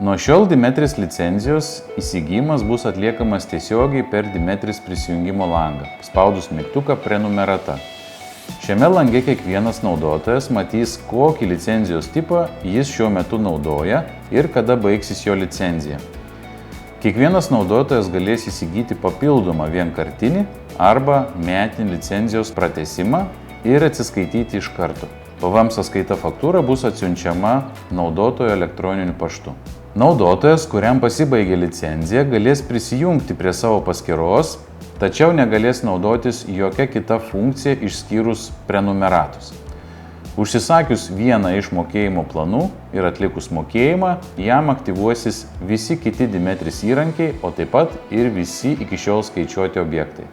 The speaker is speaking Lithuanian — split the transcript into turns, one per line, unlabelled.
Nuo šiol Dimetris licenzijos įsigijimas bus atliekamas tiesiogiai per Dimetris prisijungimo langą, spaudus mygtuką prenumerata. Šiame lange kiekvienas naudotojas matys, kokį licenzijos tipą jis šiuo metu naudoja ir kada baigsis jo licenzija. Kiekvienas naudotojas galės įsigyti papildomą vienkartinį arba metinį licenzijos pratęsimą ir atsiskaityti iš karto. PVM sąskaita faktūra bus atsiunčiama naudotojo elektroniniu paštu. Naudotojas, kuriam pasibaigė licenzija, galės prisijungti prie savo paskyros, tačiau negalės naudotis jokia kita funkcija išskyrus prenumeratus. Užsisakius vieną iš mokėjimo planų ir atlikus mokėjimą, jam aktyvuosis visi kiti Dimetris įrankiai, o taip pat ir visi iki šiol skaičiuoti objektai.